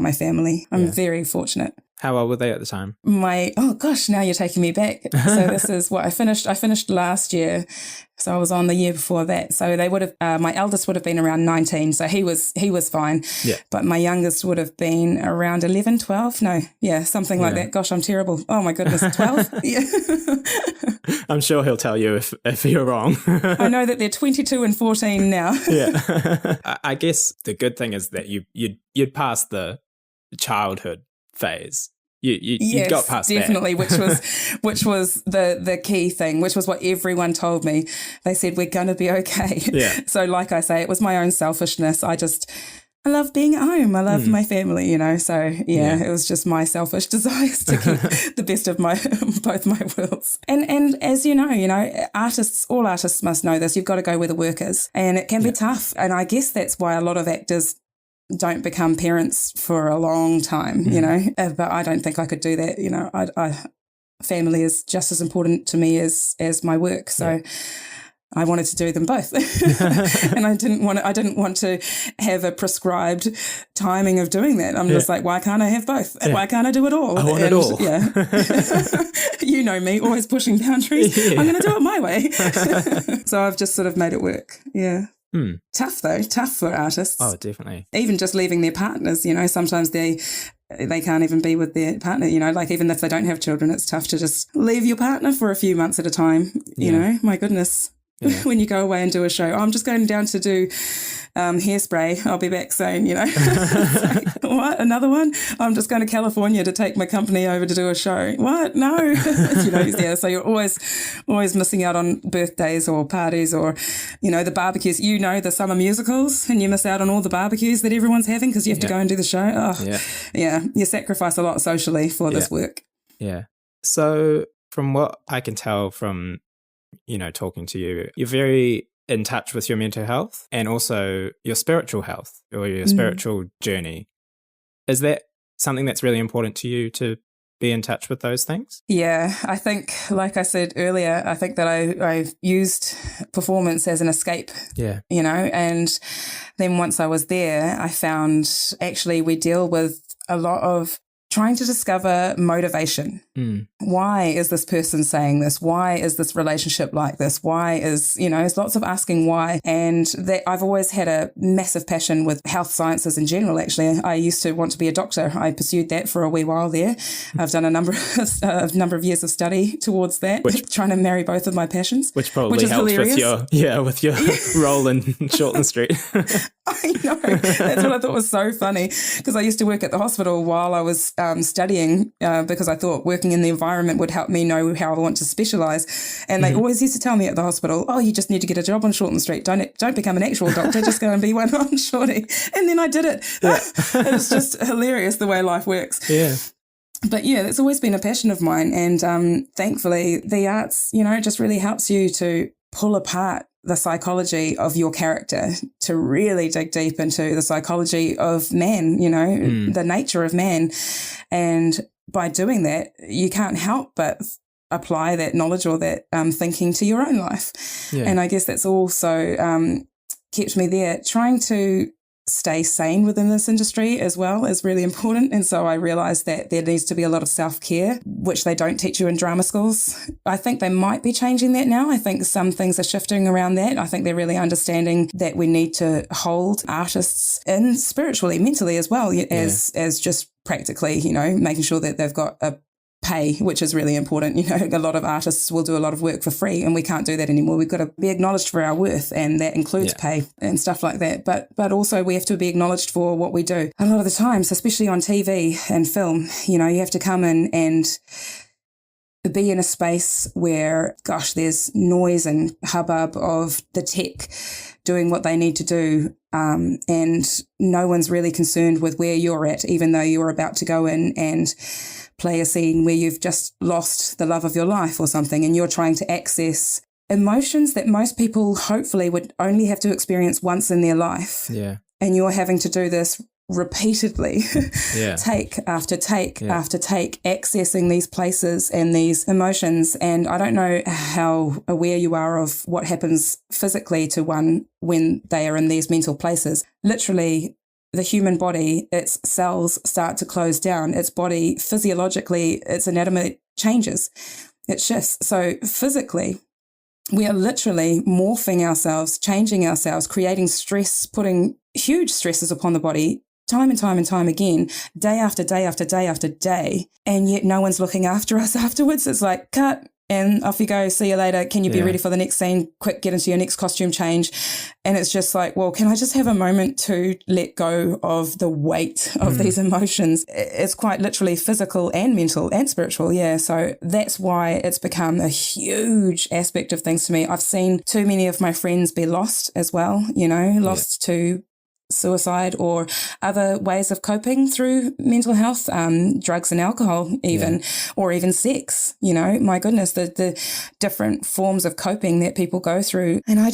my family. I'm very fortunate. How old were they at the time? Oh gosh, now you're taking me back. So this is what I finished last year. So I was on the year before that. So they would have, my eldest would have been around 19. So he was fine. Yeah. But my youngest would have been around 11, 12. No, something like that. Gosh, I'm terrible. Oh my goodness, 12. Yeah. I'm sure he'll tell you if you're wrong. I know that they're 22 and 14 now. Yeah. I guess the good thing is that you'd passed the childhood phase. You got past definitely, that. which was the key thing, which was what everyone told me. They said, we're going to be okay. Yeah. So like I say, it was my own selfishness. I love being at home. I love my family, you know. So it was just my selfish desires to keep the best of both my worlds. And as you know, all artists must know this. You've got to go where the work is, and it can be tough. And I guess that's why a lot of actors don't become parents for a long time, you know. But I don't think I could do that, you know. family is just as important to me as my work. So I wanted to do them both. And I didn't want to have a prescribed timing of doing that. I'm just like, why can't I have both? Why can't I do it all? I want it all. Yeah. You know me, always pushing boundaries. Yeah. I'm going to do it my way. So I've just sort of made it work. Yeah. Tough though, tough for artists. Oh, definitely. Even just leaving their partners, sometimes they can't even be with their partner, like even if they don't have children, it's tough to just leave your partner for a few months at a time, my goodness. Yeah. When you go away and do a show, I'm just going down to do hairspray. I'll be back soon, Like, what? Another one? I'm just going to California to take my company over to do a show. What? No. So you're always missing out on birthdays or parties or, the barbecues. The summer musicals, and you miss out on all the barbecues that everyone's having because you have to go and do the show. Oh, yeah. You sacrifice a lot socially for this work. Yeah. So from what I can tell from talking to you, you're very in touch with your mental health and also your spiritual health or your spiritual journey. Is that something that's really important to you, to be in touch with those things? Yeah, I think, like I said earlier, I think that I've used performance as an escape, and then once I was there, I found actually we deal with a lot of trying to discover motivation. Why is this person saying this? Why is this relationship like this? Why is, there's lots of asking why. And that I've always had a massive passion with health sciences in general, actually. I used to want to be a doctor. I pursued that for a wee while there. I've done a number of years of study towards that, trying to marry both of my passions. Which probably helps hilarious. with your role in Shortland Street. I know. That's what I thought was so funny, because I used to work at the hospital while I was studying because I thought working in the environment would help me know how I want to specialise. And they always used to tell me at the hospital, oh, you just need to get a job on Shortland Street. Don't become an actual doctor. Just go and be one on Shorty. And then I did it. Yeah. It's just hilarious the way life works. Yeah. But yeah, it's always been a passion of mine. And thankfully, the arts, just really helps you to pull apart the psychology of your character, to really dig deep into the psychology of man, the nature of man. And by doing that, you can't help but apply that knowledge or that thinking to your own life. Yeah. And I guess that's also kept me there. Trying to stay sane within this industry as well is really important. And so I realised that there needs to be a lot of self-care, which they don't teach you in drama schools. I think they might be changing that now. I think some things are shifting around that. I think they're really understanding that we need to hold artists in spiritually, mentally as well, as just practically, making sure that they've got a pay, which is really important. A lot of artists will do a lot of work for free, and we can't do that anymore. We've got to be acknowledged for our worth, and that includes pay and stuff like that. But also we have to be acknowledged for what we do. A lot of the times, especially on TV and film, you have to come in and be in a space where, there's noise and hubbub of the tech doing what they need to do, and no one's really concerned with where you're at, even though you're about to go in and play a scene where you've just lost the love of your life or something, and you're trying to access emotions that most people hopefully would only have to experience once in their life. Yeah. And you're having to do this repeatedly, take after take after take, accessing these places and these emotions. And I don't know how aware you are of what happens physically to one when they are in these mental places. Literally, the human body, its cells start to close down. Its body, physiologically, its anatomy changes. It shifts. So physically, we are literally morphing ourselves, changing ourselves, creating stress, putting huge stresses upon the body time and time and time again, day after day after day after day. And yet no one's looking after us afterwards. It's like, cut. And off you go. See you later. Can you be ready for the next scene? Quick, get into your next costume change. And it's just like, well, can I just have a moment to let go of the weight of these emotions? It's quite literally physical and mental and spiritual. Yeah. So that's why it's become a huge aspect of things to me. I've seen too many of my friends be lost as well, lost to suicide or other ways of coping through mental health, drugs and alcohol even, or even sex, my goodness, the different forms of coping that people go through. And I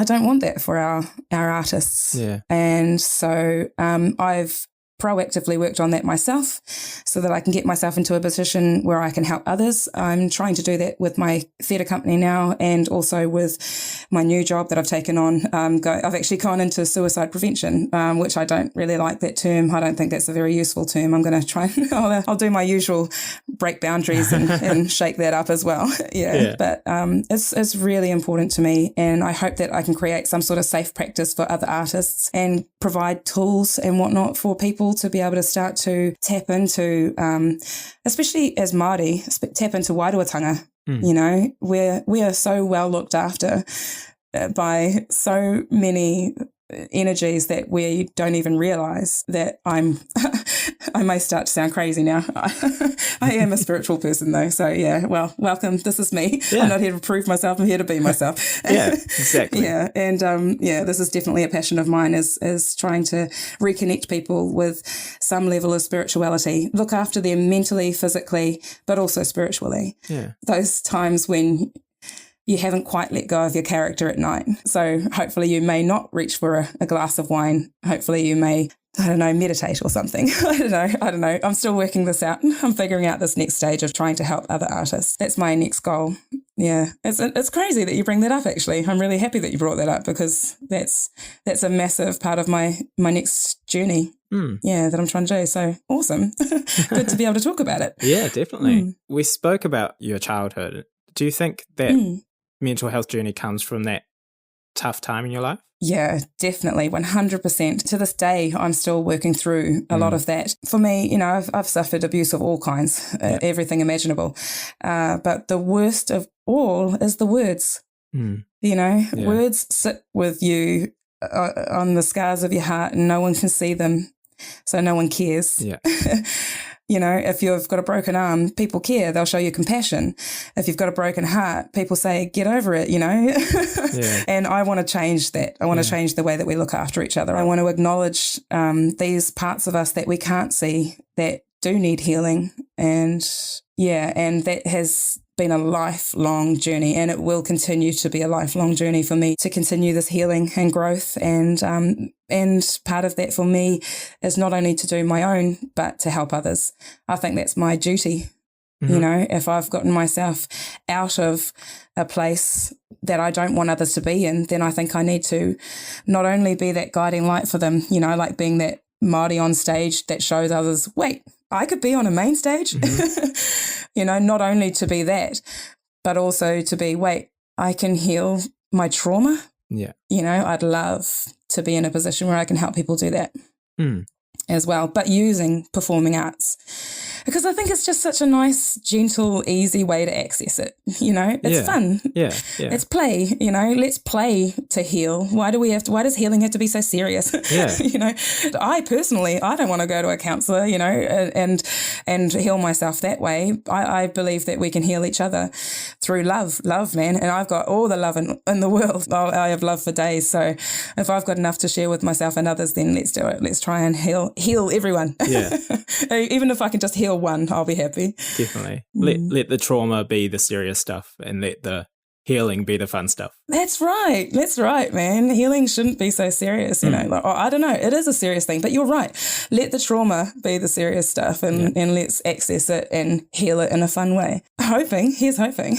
don't want that for our artists. Yeah. And so I've proactively worked on that myself so that I can get myself into a position where I can help others. I'm trying to do that with my theatre company now, and also with my new job that I've taken on. I've actually gone into suicide prevention, which I don't really like that term. I don't think that's a very useful term. I'm going to try and I'll do my usual break boundaries and shake that up as well. Yeah. But it's really important to me, and I hope that I can create some sort of safe practice for other artists and provide tools and whatnot for people to be able to start to tap into, especially as Māori, tap into wairuatanga. You know, we are so well looked after by so many energies that we don't even realize that I may start to sound crazy now. I am a spiritual person though. So yeah, well, welcome. This is me. Yeah. I'm not here to prove myself. I'm here to be myself. Yeah, exactly. Yeah. And this is definitely a passion of mine, is trying to reconnect people with some level of spirituality, look after them mentally, physically, but also spiritually. Yeah. Those times when you haven't quite let go of your character at night. So hopefully you may not reach for a glass of wine. Hopefully you may, I don't know, meditate or something. I don't know. I'm still working this out. I'm figuring out this next stage of trying to help other artists. That's my next goal. Yeah. It's crazy that you bring that up, actually. I'm really happy that you brought that up, because that's a massive part of my next journey. Yeah, that I'm trying to do. So awesome. Good to be able to talk about it. Yeah, definitely. We spoke about your childhood. Do you think that mental health journey comes from that tough time in your life? Yeah, definitely, 100%. To this day, I'm still working through a lot of that. For me, you know, I've suffered abuse of all kinds, everything imaginable. But the worst of all is the words. You know, words sit with you on the scars of your heart, and no one can see them, so no one cares. Yeah. You know, if you've got a broken arm, people care. They'll show you compassion. If you've got a broken heart, people say, get over it, you know. And I want to change that. I want to change the way that we look after each other. I want to acknowledge these parts of us that we can't see that do need healing. And that has been a lifelong journey, and it will continue to be a lifelong journey for me to continue this healing and growth. And part of that for me is not only to do my own, but to help others. I think that's my duty. You know, if I've gotten myself out of a place that I don't want others to be in, then I think I need to not only be that guiding light for them, you know, like being that Māori on stage that shows others, wait, I could be on a main stage, you know, not only to be that, but also to be, wait, I can heal my trauma. Yeah. You know, I'd love to be in a position where I can help people do that as well, but using performing arts. Because I think it's just such a nice, gentle, easy way to access it. You know, it's fun. Yeah. It's play, you know, let's play to heal. Why does healing have to be so serious? Yeah. You know, I don't want to go to a counsellor, you know, and heal myself that way. I believe that we can heal each other through love, man. And I've got all the love in the world. I have love for days. So if I've got enough to share with myself and others, then let's do it. Let's try and heal everyone. Yeah. Even if I can just heal one, I'll be happy. Definitely. Let the trauma be the serious stuff, and let the healing be the fun stuff. That's right, man. Healing shouldn't be so serious, you know. Like, I don't know, it is a serious thing, but you're right. Let the trauma be the serious stuff, and let's access it and heal it in a fun way. Here's hoping.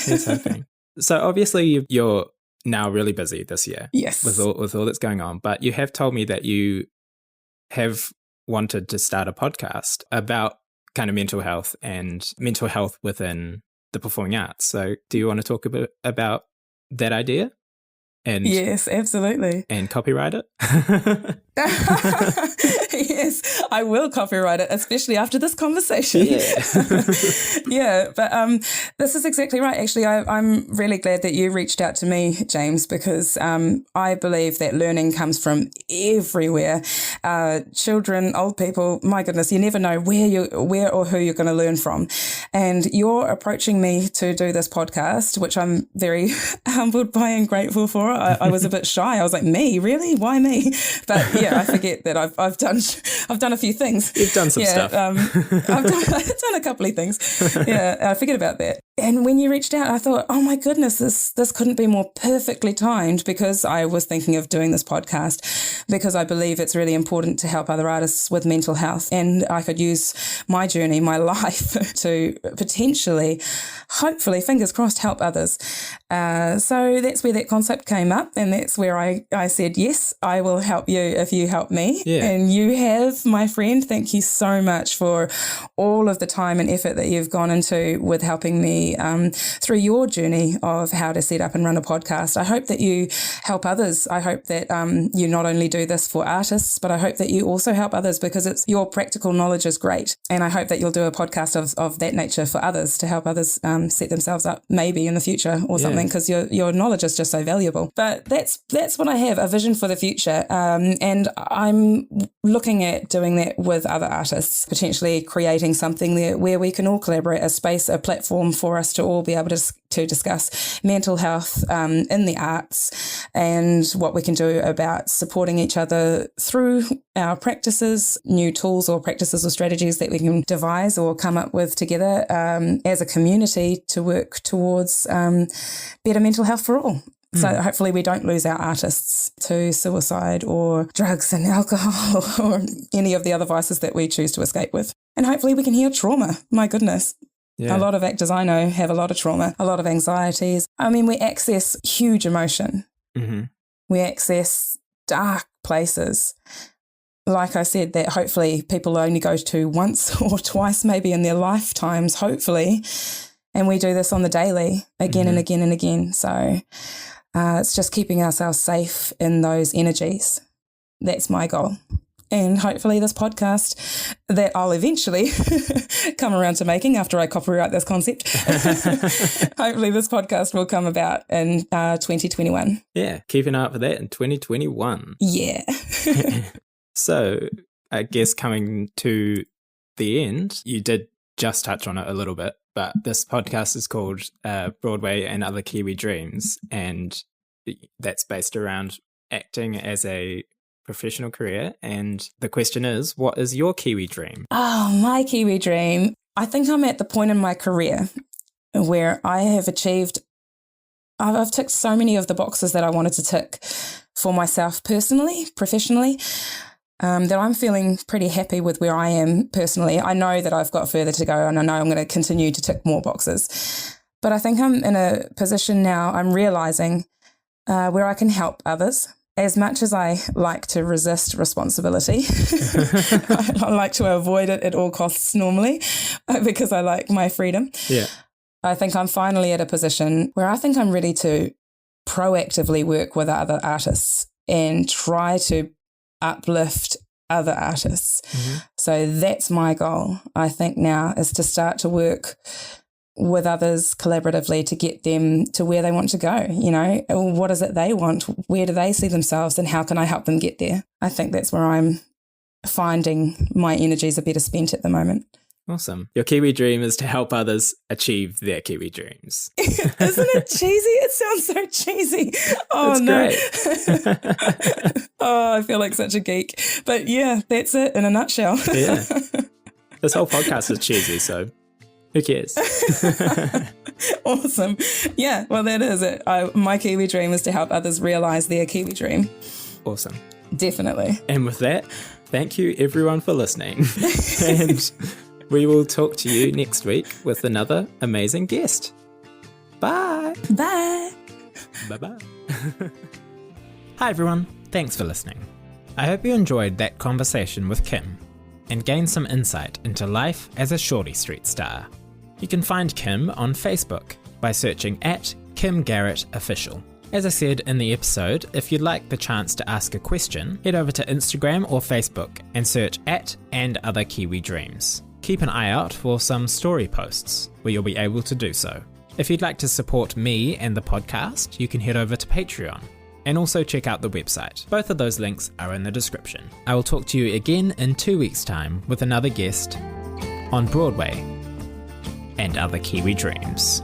So obviously you're now really busy this year. Yes. With all that's going on, but you have told me that you have wanted to start a podcast about kind of mental health and mental health within the performing arts. So do you want to talk a bit about that idea? And yes, absolutely. And copyright it? Yes, I will copyright it, especially after this conversation. Yeah. But this is exactly right. Actually, I'm really glad that you reached out to me, James, because I believe that learning comes from everywhere. Children, old people, my goodness, you never know where or who you're going to learn from. And you're approaching me to do this podcast, which I'm very humbled by and grateful for. I was a bit shy. I was like, me? Really? Why me? But yeah, I forget that I've done a few things. You've done some stuff. I've done a couple of things. Yeah, I forget about that. And when you reached out, I thought, oh my goodness, this couldn't be more perfectly timed, because I was thinking of doing this podcast because I believe it's really important to help other artists with mental health. And I could use my journey, my life, to potentially, hopefully, fingers crossed, help others. So that's where that concept came up. And that's where I said, yes, I will help you if you help me. Yeah. And you have, my friend. Thank you so much for all of the time and effort that you've gone into with helping me through your journey of how to set up and run a podcast. I hope that you help others. I hope that you not only do this for artists, but I hope that you also help others, because your practical knowledge is great. And I hope that you'll do a podcast of that nature for others, to help others set themselves up maybe in the future or something, because your knowledge is just so valuable. But that's what I have, a vision for the future. And I'm looking at doing that with other artists, potentially creating something there where we can all collaborate, a space, a platform for us to all be able to discuss mental health in the arts, and what we can do about supporting each other through our practices, new tools or practices or strategies that we can devise or come up with together as a community to work towards better mental health for all. So hopefully we don't lose our artists to suicide or drugs and alcohol or any of the other vices that we choose to escape with. And hopefully we can heal trauma. My goodness. Yeah. A lot of actors I know have a lot of trauma, a lot of anxieties. I mean, we access huge emotion. Mm-hmm. We access dark places. Like I said, that hopefully people only go to once or twice maybe in their lifetimes, hopefully. And we do this on the daily, again and again and again. So it's just keeping ourselves safe in those energies. That's my goal. And hopefully this podcast that I'll eventually come around to making after I copyright this concept, hopefully this podcast will come about in 2021. Yeah, keep an eye out for that in 2021. Yeah. So I guess coming to the end, you did just touch on it a little bit, but this podcast is called Broadway and Other Kiwi Dreams, and that's based around acting as a professional career. And the question is, what is your Kiwi dream? Oh, my Kiwi dream. I think I'm at the point in my career where I have achieved, I've ticked so many of the boxes that I wanted to tick for myself personally, professionally, that I'm feeling pretty happy with where I am personally. I know that I've got further to go, and I know I'm going to continue to tick more boxes. But I think I'm in a position now, I'm realising where I can help others. As much as I like to resist responsibility, I like to avoid it at all costs normally because I like my freedom. Yeah. I think I'm finally at a position where I think I'm ready to proactively work with other artists and try to uplift other artists. Mm-hmm. So that's my goal, I think, now, is to start to work with others collaboratively to get them to where they want to go. You know, what is it they want? Where do they see themselves, and how can I help them get there? I think that's where I'm finding my energies are better spent at the moment. Awesome. Your Kiwi dream is to help others achieve their Kiwi dreams. Isn't it cheesy? It sounds so cheesy. Oh, that's no. Great. Oh, I feel like such a geek. But yeah, that's it in a nutshell. Yeah. This whole podcast is cheesy, so who cares? Awesome. Yeah, well, that is it. My Kiwi dream is to help others realise their Kiwi dream. Awesome. Definitely. And with that, thank you everyone for listening. And we will talk to you next week with another amazing guest. Bye. Bye. Bye-bye. Hi everyone, thanks for listening. I hope you enjoyed that conversation with Kim and gained some insight into life as a Shortland Street star. You can find Kim on Facebook by searching @KimGarrettOfficial. As I said in the episode, if you'd like the chance to ask a question, head over to Instagram or Facebook and search @AndOtherKiwiDreams. Keep an eye out for some story posts where you'll be able to do so. If you'd like to support me and the podcast, you can head over to Patreon and also check out the website. Both of those links are in the description. I will talk to you again in 2 weeks' time with another guest on Broadway and Other Kiwi Dreams.